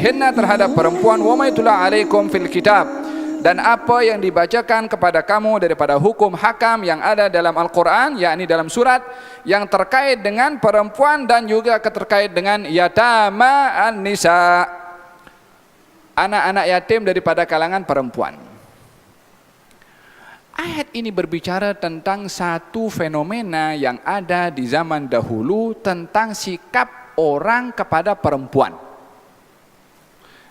fihinna terhadap perempuan, wa ma yutla alaikum fil kitab, dan apa yang dibacakan kepada kamu daripada hukum hakam yang ada dalam Al-Quran, yakni dalam surat yang terkait dengan perempuan dan juga terkait dengan yatama an-nisa, anak-anak yatim daripada kalangan perempuan. Ayat ini berbicara tentang satu fenomena yang ada di zaman dahulu tentang sikap orang kepada perempuan.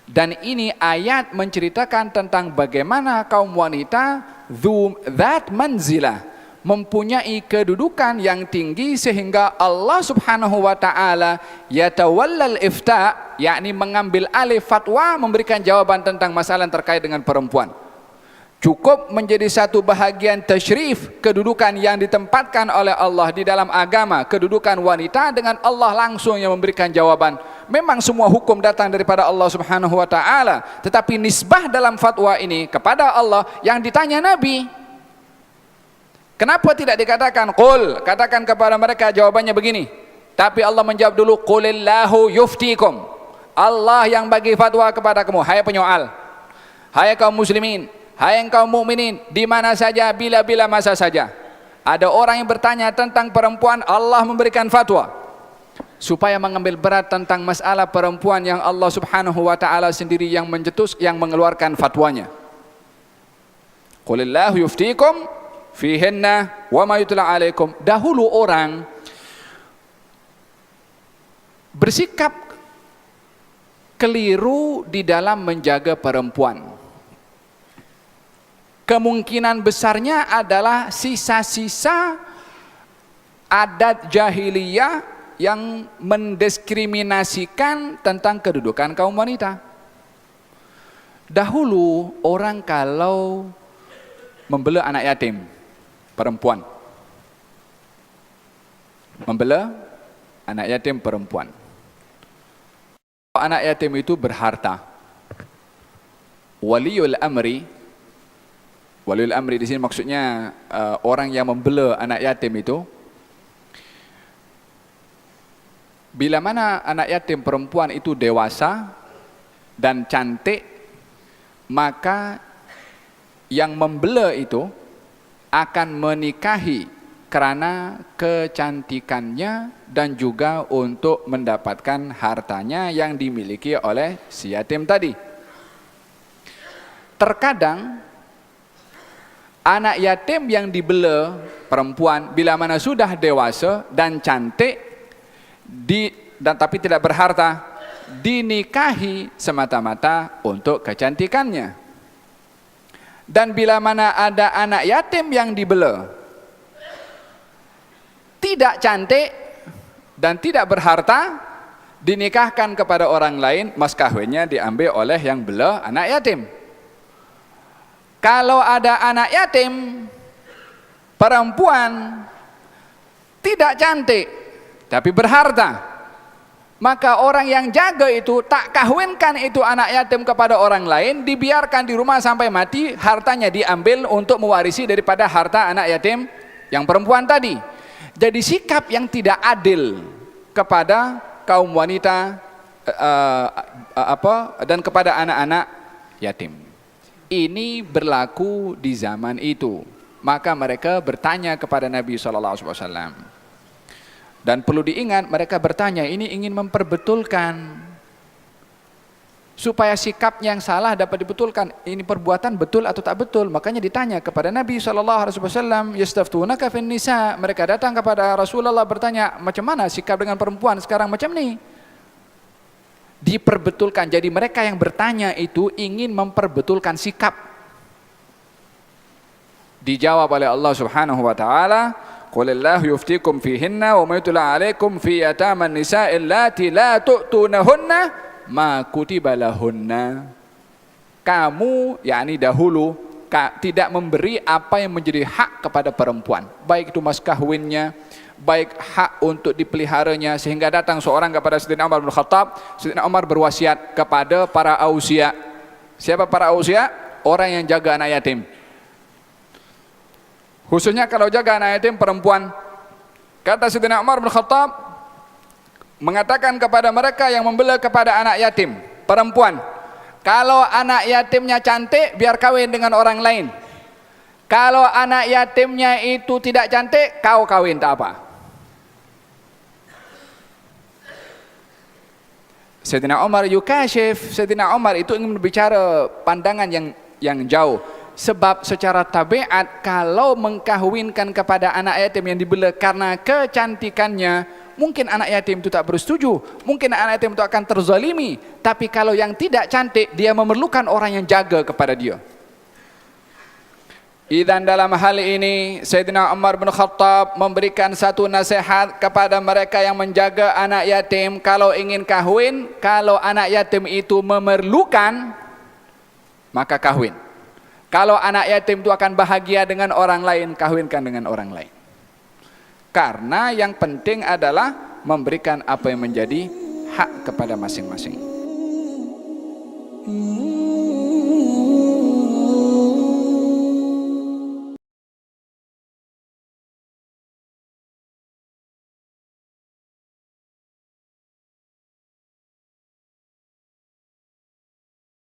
Dan ini ayat menceritakan tentang bagaimana kaum wanita dzat manzilah, mempunyai kedudukan yang tinggi sehingga Allah Subhanahu wa taala yatawallal ifta, yakni mengambil alih fatwa, memberikan jawaban tentang masalah yang terkait dengan perempuan. Cukup menjadi satu bahagian tasyrif, kedudukan yang ditempatkan oleh Allah di dalam agama, kedudukan wanita, dengan Allah langsung yang memberikan jawaban. Memang semua hukum datang daripada Allah Subhanahu wa taala, tetapi nisbah dalam fatwa ini kepada Allah yang ditanya Nabi. Kenapa tidak dikatakan qul, katakan kepada mereka, jawabannya begini. Tapi Allah menjawab dulu, qulillahu yuftikum, Allah yang bagi fatwa kepada kamu, hai penyoal, hai kaum muslimin, hai engkau mukminin, di mana saja, bila-bila masa saja ada orang yang bertanya tentang perempuan, Allah memberikan fatwa supaya mengambil berat tentang masalah perempuan yang Allah Subhanahu wa taala sendiri yang mencetus, yang mengeluarkan fatwanya. Qulillahu yuftikum fihinna wa ma yutla alaikum. Dahulu orang bersikap keliru di dalam menjaga perempuan. Kemungkinan besarnya adalah sisa-sisa adat jahiliyah yang mendiskriminasikan tentang kedudukan kaum wanita. Dahulu orang kalau membela anak yatim perempuan, membela anak yatim perempuan, anak yatim itu berharta, waliul amri di sini maksudnya orang yang membela anak yatim itu, bila mana anak yatim perempuan itu dewasa dan cantik, maka yang membela itu akan menikahi karena kecantikannya dan juga untuk mendapatkan hartanya yang dimiliki oleh si yatim tadi. Terkadang anak yatim yang dibela perempuan bila mana sudah dewasa dan cantik dan tapi tidak berharta, dinikahi semata-mata untuk kecantikannya. Dan bila mana ada anak yatim yang dibela, tidak cantik dan tidak berharta, dinikahkan kepada orang lain, mas kawinnya diambil oleh yang bela anak yatim. Kalau ada anak yatim perempuan tidak cantik tapi berharta, maka orang yang jaga itu tak kahwinkan itu anak yatim kepada orang lain, dibiarkan di rumah sampai mati, hartanya diambil untuk mewarisi daripada harta anak yatim yang perempuan tadi. Jadi sikap yang tidak adil kepada kaum wanita dan kepada anak-anak yatim. Ini berlaku di zaman itu. Maka mereka bertanya kepada Nabi SAW. Dan perlu diingat, mereka bertanya ini ingin memperbetulkan supaya sikapnya yang salah dapat dibetulkan. Ini perbuatan betul atau tak betul. Makanya ditanya kepada Nabi SAW, yastaftunaka fin nisa. Mereka datang kepada Rasulullah bertanya, macam mana sikap dengan perempuan sekarang macam ni? Diperbetulkan. Jadi mereka yang bertanya itu ingin memperbetulkan sikap. Dijawab oleh Allah Subhanahu wa taala, qulillahu yuftikum fihinna wa ma yutla alaikum fi yataman nisa'i allati la tu'tunahunna ma kutiba lahunna. Kamu, yakni dahulu, tidak memberi apa yang menjadi hak kepada perempuan, baik itu mas kahwinnya, baik hak untuk dipeliharanya, sehingga datang seorang kepada Sayyidina Umar bin Khattab. Sayyidina Umar berwasiat kepada para ausia. Siapa para ausia? Orang yang jaga anak yatim. Khususnya kalau jaga anak yatim perempuan. Kata Sayyidina Umar bin Khattab, mengatakan kepada mereka yang membela kepada anak yatim, perempuan. Kalau anak yatimnya cantik, biar kawin dengan orang lain. Kalau anak yatimnya itu tidak cantik, kau kawin tak apa. Sayyidina Umar yukashif, Sayyidina Umar itu ingin berbicara pandangan yang jauh. Sebab secara tabiat kalau mengkahwinkan kepada anak yatim yang dibela karena kecantikannya, mungkin anak yatim itu tak bersetuju, mungkin anak yatim itu akan terzalimi. Tapi kalau yang tidak cantik, dia memerlukan orang yang jaga kepada dia. Dan dalam hal ini Sayyidina Umar bin Khattab memberikan satu nasihat kepada mereka yang menjaga anak yatim. Kalau ingin kahwin, kalau anak yatim itu memerlukan, maka kahwin. Kalau anak yatim itu akan bahagia dengan orang lain, kahwinkan dengan orang lain. Karena yang penting adalah memberikan apa yang menjadi hak kepada masing-masing.